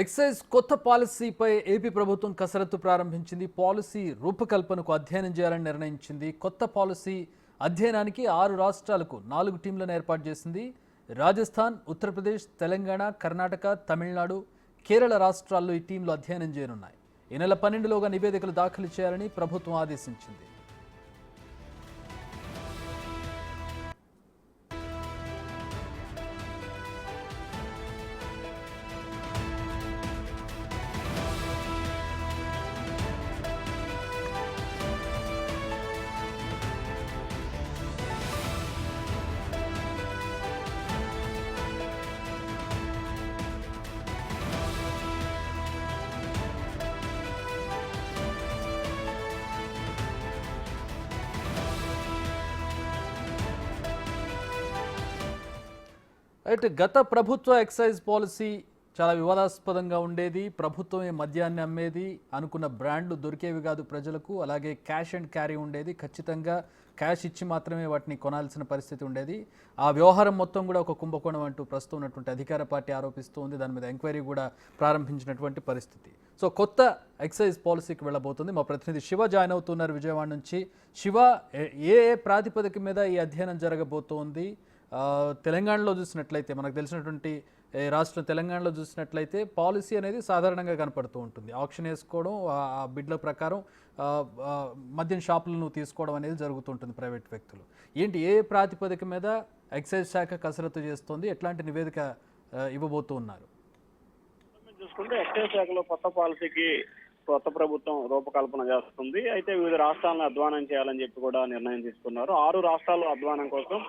Excise కొత్త పాలసీపై AP ప్రభుత్వం కసరత్తు ప్రారంభించింది. పాలసీ రూపకల్పనకు అధ్యయనం చేయాలని నిర్ణయించింది. కొత్త పాలసీ అధ్యయనానికి 6 రాష్ట్రాలకు 4 టీంలను ఏర్పాటు చేసింది. రాజస్థాన్, ఉత్తరప్రదేశ్, తెలంగాణ, కర్ణాటక, తమిళనాడు, కేరళ రాష్ట్రాల్లో ఈ టీంలు అధ్యయనం చేయనున్నాయి. ఈ నెల 12లోగా నివేదికలు దాఖలు చేయాలని ప్రభుత్వం ఆదేశించింది. అయితే గత ప్రభుత్వ ఎక్సైజ్ పాలసీ చాలా వివాదాస్పదంగా ఉండేది. ప్రభుత్వమే మద్యాన్ని అమ్మేది, అనుకున్న బ్రాండ్లు దొరికేవి కాదు ప్రజలకు. అలాగే క్యాష్ అండ్ క్యారీ ఉండేది, ఖచ్చితంగా క్యాష్ ఇచ్చి మాత్రమే వాటిని కొనాల్సిన పరిస్థితి ఉండేది. ఆ వ్యవహారం మొత్తం కూడా ఒక కుంభకోణం అంటూ ప్రస్తుతం ఉన్నటువంటి అధికార పార్టీ ఆరోపిస్తూ ఉంది. దాని మీద ఎంక్వైరీ కూడా ప్రారంభించినటువంటి పరిస్థితి. సో కొత్త ఎక్సైజ్ పాలసీకి వెళ్ళబోతుంది. మా ప్రతినిధి శివ జాయిన్ అవుతున్నారు విజయవాడ నుంచి. శివ, ఏ ప్రాతిపదిక మీద ఈ అధ్యయనం జరగబోతోంది? తెలంగాణలో చూసినట్లయితే, మనకు తెలిసినటువంటి రాష్ట్రం తెలంగాణలో చూసినట్లయితే పాలసీ అనేది సాధారణంగా కనపడుతూ ఉంటుంది. ఆప్షన్ వేసుకోవడం, ఆ బిడ్ల ప్రకారం మద్యం షాపులను తీసుకోవడం అనేది జరుగుతుంటుంది ప్రైవేట్ వ్యక్తులు. ఏంటి, ఏ ప్రాతిపదిక మీద ఎక్సైజ్ శాఖ కసరత్తు చేస్తోంది? ఎట్లాంటి నివేదిక ఇవ్వబోతూ ఉన్నారు? చూసుకుంటే ఎక్సైజ్ శాఖలో కొత్త పాలసీకి కొత్త ప్రభుత్వం రూపకల్పన చేస్తుంది. అయితే వివిధ రాష్ట్రాలను అధ్వానం చేయాలని చెప్పి కూడా నిర్ణయం తీసుకున్నారు. 6 రాష్ట్రాల్లో అధ్వానం కోసం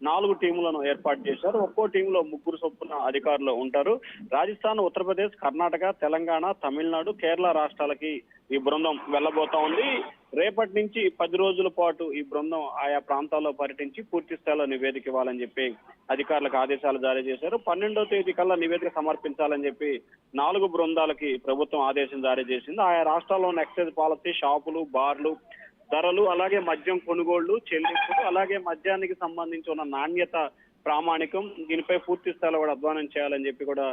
4 టీములను ఏర్పాటు చేశారు. ఒక్కో టీంలో 3 చొప్పున అధికారులు ఉంటారు. రాజస్థాన్, ఉత్తరప్రదేశ్, కర్ణాటక, తెలంగాణ, తమిళనాడు, కేరళ రాష్ట్రాలకి ఈ బృందం వెళ్లబోతా ఉంది. రేపటి నుంచి 10 రోజుల పాటు ఈ బృందం ఆయా ప్రాంతాల్లో పర్యటించి పూర్తి స్థాయిలో నివేదిక ఇవ్వాలని చెప్పి అధికారులకు ఆదేశాలు జారీ చేశారు. 12వ తేదీ కల్లా నివేదిక సమర్పించాలని చెప్పి 4 బృందాలకి ప్రభుత్వం ఆదేశం జారీ చేసింది. ఆయా రాష్ట్రాల్లో ఉన్న ఎక్సైజ్ పాలసీ, షాపులు, బార్లు, ధరలు, అలాగే మద్యం కొనుగోళ్లు, చెల్లింపులు, అలాగే మద్యానికి సంబంధించి ఉన్న నాణ్యత, ప్రామాణికం, దీనిపై పూర్తి స్థాయిలో కూడా అధ్వానం చేయాలని చెప్పి కూడా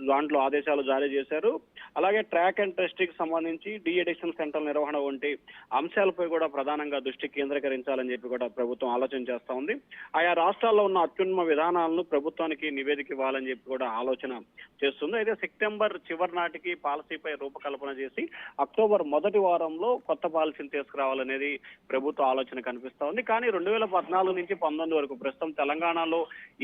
దాంట్లో ఆదేశాలు జారీ చేశారు. అలాగే ట్రాక్ అండ్ టెస్ట్ కి సంబంధించి డి అడిక్షన్ సెంటర్ నిర్వహణ వంటి అంశాలపై కూడా ప్రధానంగా దృష్టి కేంద్రీకరించాలని చెప్పి కూడా ప్రభుత్వం ఆలోచన చేస్తా ఉంది. ఆయా రాష్ట్రాల్లో ఉన్న అత్యున్నత విధానాలను ప్రభుత్వానికి నివేదిక ఇవ్వాలని చెప్పి కూడా ఆలోచన చేస్తుంది. అయితే సెప్టెంబర్ చివరి నాటికి పాలసీపై రూపకల్పన చేసి అక్టోబర్ మొదటి వారంలో కొత్త పాలసీని తీసుకురావాలనేది ప్రభుత్వ ఆలోచన కనిపిస్తా ఉంది. కానీ 2014 నుంచి 19 వరకు ప్రస్తుతం తెలంగాణ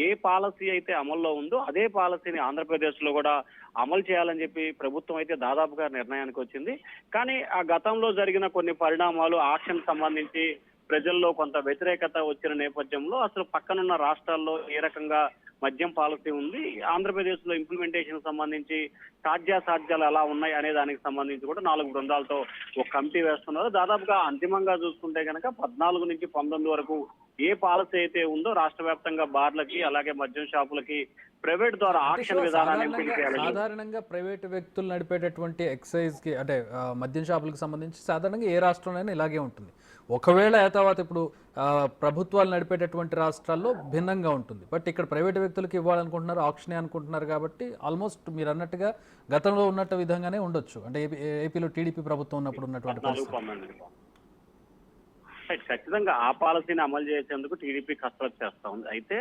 ఏ పాలసీ అయితే అమల్లో ఉందో అదే పాలసీని ఆంధ్రప్రదేశ్ లో కూడా అమలు చేయాలని చెప్పి ప్రభుత్వం అయితే దాదాపుగా నిర్ణయానికి వచ్చింది. కానీ ఆ గతంలో జరిగిన కొన్ని పరిణామాలు, ఆక్షన్ సంబంధించి ప్రజల్లో కొంత వ్యతిరేకత వచ్చిన నేపథ్యంలో అసలు పక్కనున్న రాష్ట్రాల్లో ఏ రకంగా మద్యం పాలసీ ఉంది, ఆంధ్రప్రదేశ్ లో ఇంప్లిమెంటేషన్ సంబంధించి సాధ్యాసాధ్యాలు ఎలా ఉన్నాయి అనే దానికి సంబంధించి కూడా 4 బృందాలతో ఒక కమిటీ వేస్తున్నారు. దాదాపుగా అంతిమంగా చూసుకుంటే కనుక 14 నుంచి 19 వరకు ఏ పాలసీ అయితే ఉందో రాష్ట్ర వ్యాప్తంగా బార్లకి, అలాగే మద్యం షాపులకి ప్రైవేట్ ద్వారా ఆక్షన్ విధానాన్ని సాధారణంగా ప్రైవేట్ వ్యక్తులు నడిపేటటువంటి ఎక్సైజ్ కి, అంటే మద్యం షాపులకు సంబంధించి సాధారణంగా ఏ రాష్ట్రంలోనైనా ఇలాగే ఉంటుంది. ఒకవేళ తర్వాత ఇప్పుడు ప్రభుత్వాలు నడిపేటటువంటి రాష్ట్రాల్లో భిన్నంగా ఉంటుంది. బట్ ఇక్కడ ప్రైవేట్ వ్యక్తులకు ఇవ్వాలనుకుంటున్నారు, ఆప్షనే అనుకుంటున్నారు. కాబట్టి ఆల్మోస్ట్ మీరు అన్నట్టుగా గతంలో ఉన్నట్టు విధంగానే ఉండొచ్చు. అంటే ఏపీలో టీడీపీ ప్రభుత్వం ఉన్నప్పుడు ఉన్నటువంటి ఖచ్చితంగా ఆ పాలసీని అమలు చేసేందుకు టీడీపీ కసరత్తు చేస్తా ఉంది. అయితే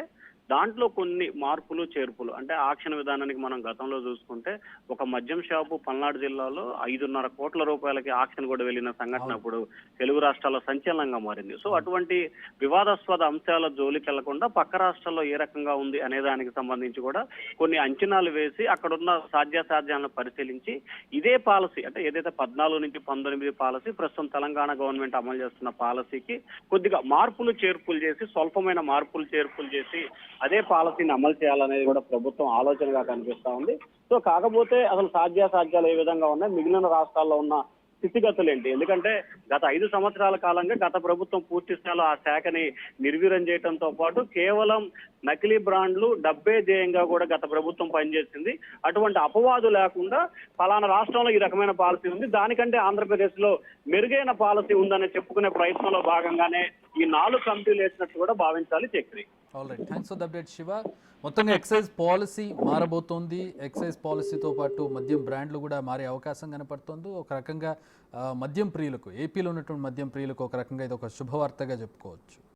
దాంట్లో కొన్ని మార్పులు, చేర్పులు, అంటే ఆక్షన్ విధానానికి మనం గతంలో చూసుకుంటే ఒక మద్యం షాపు పల్నాడు జిల్లాలో 5.5 కోట్ల రూపాయలకి ఆక్షన్ కూడా వెళ్ళిన సంఘటన అప్పుడు తెలుగు రాష్ట్రాల్లో సంచలనంగా మారింది. సో అటువంటి వివాదాస్పద అంశాల జోలికి వెళ్లకుండా పక్క రాష్ట్రాల్లో ఏ రకంగా ఉంది అనే దానికి సంబంధించి కూడా కొన్ని అంచనాలు వేసి అక్కడున్న సాధ్యాసాధ్యాలను పరిశీలించి ఇదే పాలసీ, అంటే ఏదైతే 14 నుంచి 19 పాలసీ ప్రస్తుతం తెలంగాణ గవర్నమెంట్ అమలు చేస్తున్న పాలసీకి కొద్దిగా మార్పులు చేర్పులు చేసి, స్వల్పమైన మార్పులు చేర్పులు చేసి అదే పాలసీని అమలు చేయాలనేది కూడా ప్రభుత్వం ఆలోచనగా కనిపిస్తా ఉంది. సో కాకపోతే అసలు సాధ్యాసాధ్యాలు ఏ విధంగా ఉన్నాయి, మిగిలిన రాష్ట్రాల్లో ఉన్న స్థితిగతులు ఏంటి? ఎందుకంటే గత 5 సంవత్సరాల కాలంగా గత ప్రభుత్వం పూర్తి స్థాయిలో ఆ శాఖని నిర్వీర్యం చేయడంతో పాటు కేవలం నకిలీ బ్రాండ్లు, డబ్బే ధ్యేయంగా కూడా గత ప్రభుత్వం పనిచేసింది. అటువంటి అపవాదు లేకుండా ఫలానా రాష్ట్రంలో ఈ రకమైన పాలసీ ఉంది, దానికంటే ఆంధ్రప్రదేశ్ లో మెరుగైన పాలసీ ఉందని చెప్పుకునే ప్రయత్నంలో భాగంగానే ఈ 4 కమిటీలు వేసినట్టు కూడా భావించాలి Chakri. All right, thanks for the update Shiva. మొత్తంగా ఎక్సైజ్ పాలసీ మారబోతోంది. ఎక్సైజ్ పాలసీతో పాటు మద్యం బ్రాండ్లు కూడా మారే అవకాశం కనపడుతుంది. ఒక రకంగా మద్యం ప్రియులకు, ఏపీలో ఉన్నటువంటి మద్యం ప్రియులకు ఒక రకంగా ఇది ఒక శుభవార్తగా చెప్పుకోవచ్చు.